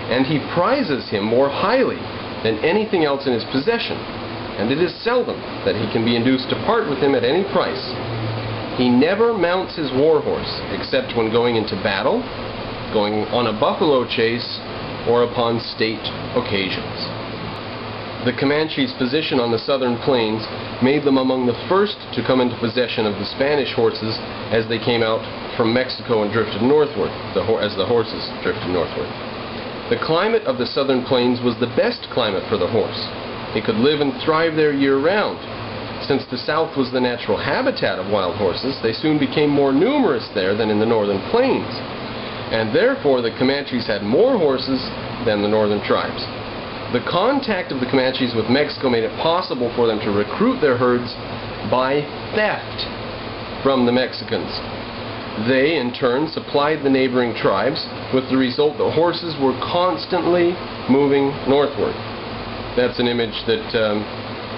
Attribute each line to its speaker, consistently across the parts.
Speaker 1: and he prizes him more highly than anything else in his possession, and it is seldom that he can be induced to part with him at any price. He never mounts his war horse except when going into battle, going on a buffalo chase, or upon state occasions. The Comanches' position on the southern plains made them among the first to come into possession of the Spanish horses as they came out from Mexico and drifted northward, as the horses drifted northward. The climate of the southern plains was the best climate for the horse. He could live and thrive there year-round. Since the south was the natural habitat of wild horses, they soon became more numerous there than in the northern plains, and therefore the Comanches had more horses than the northern tribes. The contact of the Comanches with Mexico made it possible for them to recruit their herds by theft from the Mexicans. They, in turn, supplied the neighboring tribes, with the result that horses were constantly moving northward. That's an image that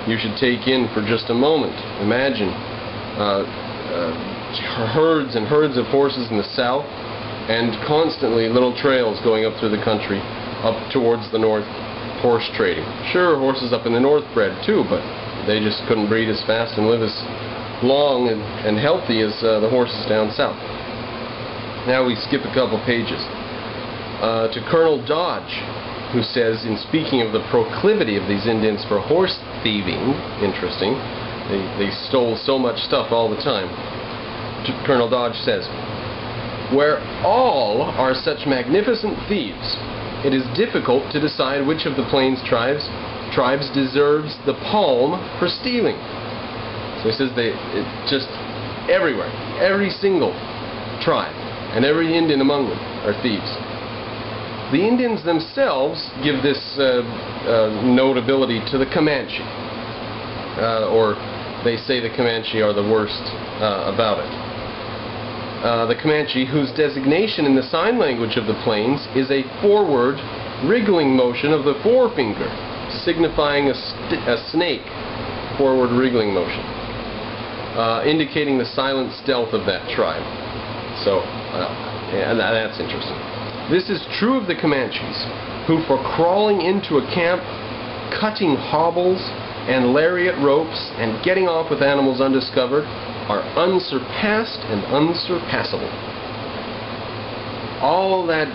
Speaker 1: you should take in for just a moment. Imagine herds and herds of horses in the south, and constantly little trails going up through the country, up towards the north, horse trading. Sure, horses up in the north bred too, but they just couldn't breed as fast and live as long and healthy as the horses down south. Now we skip a couple pages to Colonel Dodge, who says, in speaking of the proclivity of these Indians for horse thieving, interesting, they stole so much stuff all the time. Colonel Dodge says, "Where all are such magnificent thieves, it is difficult to decide which of the plains tribes deserves the palm for stealing." So he says just everywhere, every single tribe, and every Indian among them are thieves. The Indians themselves give this notability to the Comanche, or they say the Comanche are the worst about it. The Comanche, whose designation in the sign language of the plains is a forward wriggling motion of the forefinger, signifying a snake, forward wriggling motion, indicating the silent stealth of that tribe. So, yeah, that's interesting. This is true of the Comanches, who for crawling into a camp, cutting hobbles and lariat ropes, and getting off with animals undiscovered, are unsurpassed and unsurpassable. All that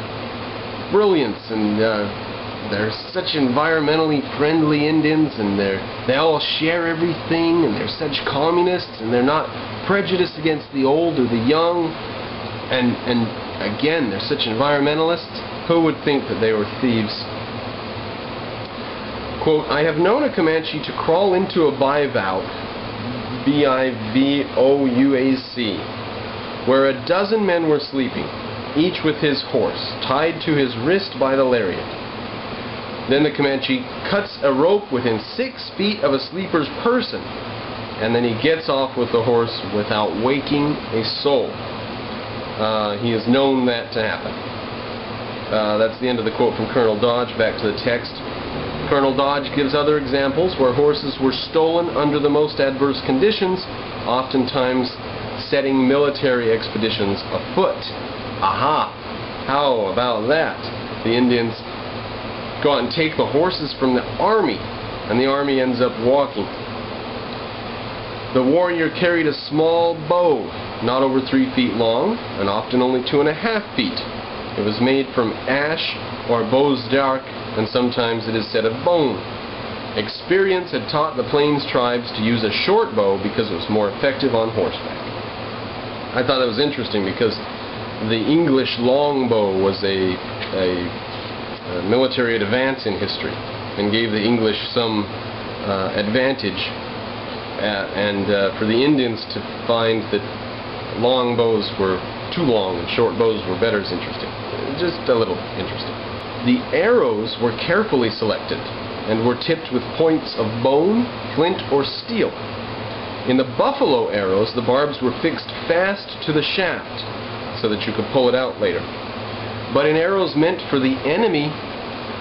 Speaker 1: brilliance, and they're such environmentally friendly Indians, and they all share everything, and they're such communists, and they're not prejudiced against the old or the young, and again, they're such environmentalists. Who would think that they were thieves? Quote, "I have known a Comanche to crawl into a bivalve, B-I-V-O-U-A-C, where a dozen men were sleeping, each with his horse, tied to his wrist by the lariat. Then the Comanche cuts a rope within 6 feet of a sleeper's person, and then he gets off with the horse without waking a soul." He has known that to happen. That's the end of the quote from Colonel Dodge. Back to the text. Colonel Dodge gives other examples where horses were stolen under the most adverse conditions, oftentimes setting military expeditions afoot. Aha! How about that? The Indians go out and take the horses from the army, and the army ends up walking. The warrior carried a small bow, not over 3 feet long, and often only 2½ feet. It was made from ash or boughs d'arc, and sometimes it is said of bone. Experience had taught the plains tribes to use a short bow because it was more effective on horseback. I thought that was interesting because the English longbow was a military advance in history and gave the English some advantage, and for the Indians to find that long bows were too long and short bows were better is interesting. Just a little interesting. The arrows were carefully selected and were tipped with points of bone, flint, or steel. In the buffalo arrows, the barbs were fixed fast to the shaft so that you could pull it out later. But in arrows meant for the enemy,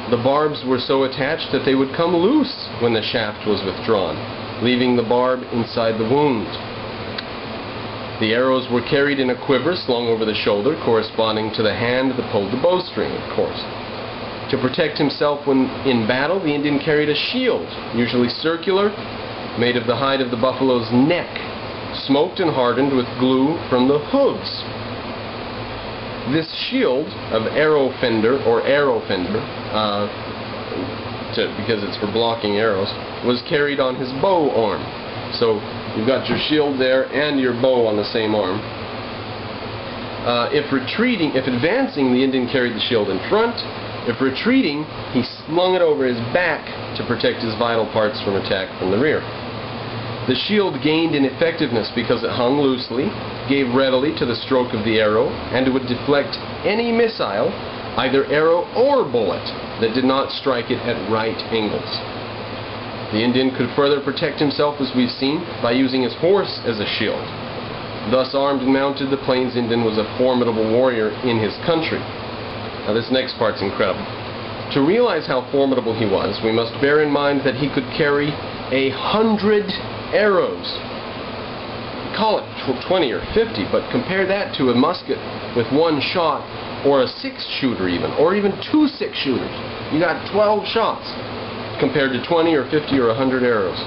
Speaker 1: the barbs were so attached that they would come loose when the shaft was withdrawn, leaving the barb inside the wound. The arrows were carried in a quiver slung over the shoulder, corresponding to the hand that pulled the bowstring, of course. To protect himself when in battle, the Indian carried a shield, usually circular, made of the hide of the buffalo's neck, smoked and hardened with glue from the hooves. This shield of arrow fender, because it's for blocking arrows, was carried on his bow arm. So you've got your shield there and your bow on the same arm. If advancing, the Indian carried the shield in front. If retreating, he slung it over his back to protect his vital parts from attack from the rear. The shield gained in effectiveness because it hung loosely, gave readily to the stroke of the arrow, and it would deflect any missile, either arrow or bullet, that did not strike it at right angles. The Indian could further protect himself, as we've seen, by using his horse as a shield. Thus armed and mounted, the Plains Indian was a formidable warrior in his country. Now this next part's incredible. To realize how formidable he was, we must bear in mind that he could carry 100 arrows. Call it 20 or 50, but compare that to a musket with one shot, or a 6-shooter or even 2 6-shooters. You got 12 shots compared to 20 or 50 or 100 arrows.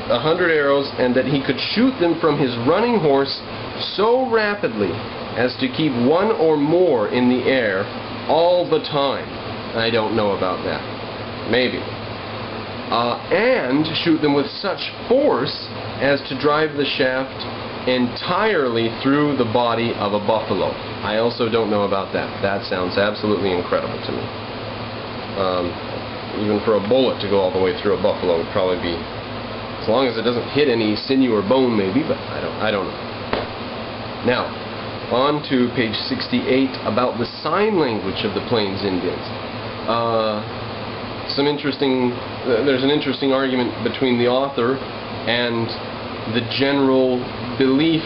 Speaker 1: 100 arrows, and that he could shoot them from his running horse so rapidly as to keep one or more in the air all the time. I don't know about that. Maybe. And shoot them with such force as to drive the shaft entirely through the body of a buffalo. I also don't know about that. That sounds absolutely incredible to me. Even for a bullet to go all the way through a buffalo would probably be, as long as it doesn't hit any sinew or bone, maybe, but I don't know. Now, on to page 68, about the sign language of the Plains Indians. There's an interesting argument between the author and the general belief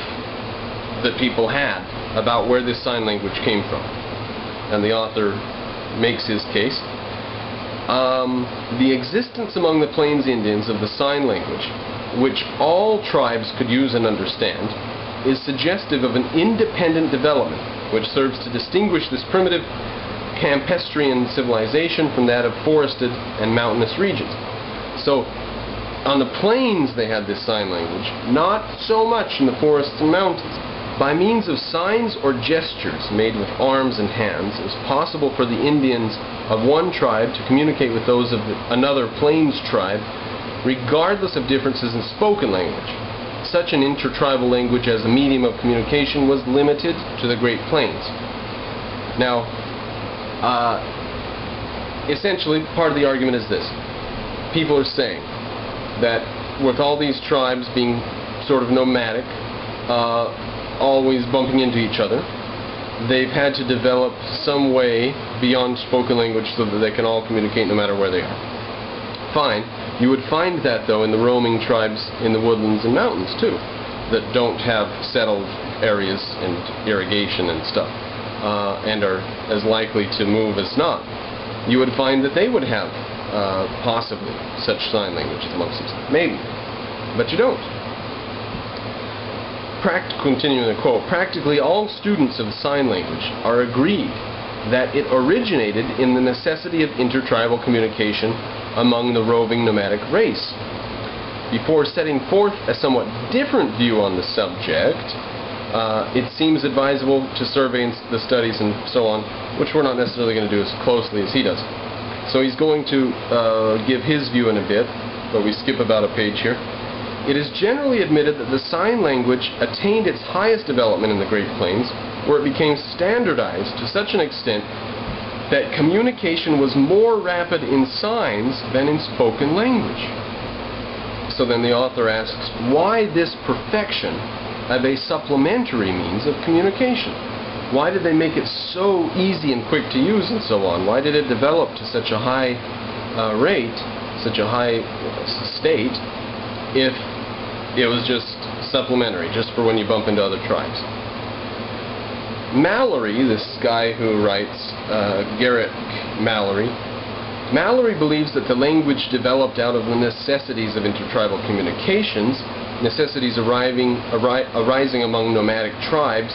Speaker 1: that people had about where this sign language came from. And the author makes his case. The existence among the Plains Indians of the sign language, which all tribes could use and understand, is suggestive of an independent development which serves to distinguish this primitive Campestrian civilization from that of forested and mountainous regions. So, on the plains they had this sign language, not so much in the forests and mountains. By means of signs or gestures made with arms and hands, it was possible for the Indians of one tribe to communicate with those of another plains tribe, regardless of differences in spoken language. Such an intertribal language as a medium of communication was limited to the Great Plains. Now, essentially, part of the argument is this. People are saying that with all these tribes being sort of nomadic, always bumping into each other, they've had to develop some way beyond spoken language so that they can all communicate no matter where they are. Fine. You would find that, though, in the roaming tribes in the woodlands and mountains, too, that don't have settled areas and irrigation and stuff, and are as likely to move as not. You would find that they would have, possibly, such sign languages amongst themselves. Maybe. But you don't. Continuing the quote, practically all students of sign language are agreed that it originated in the necessity of intertribal communication among the roving nomadic race. Before setting forth a somewhat different view on the subject, it seems advisable to survey the studies and so on, which we're not necessarily going to do as closely as he does. So he's going to give his view in a bit, but we skip about a page here. It is generally admitted that the sign language attained its highest development in the Great Plains, where it became standardized to such an extent that communication was more rapid in signs than in spoken language. So then the author asks, why this perfection of a supplementary means of communication? Why did they make it so easy and quick to use and so on? Why did it develop to such a high rate, such a high state, if it was just supplementary, just for when you bump into other tribes? Mallory, this guy who writes, Garrick Mallory believes that the language developed out of the necessities of intertribal communications, necessities arising among nomadic tribes,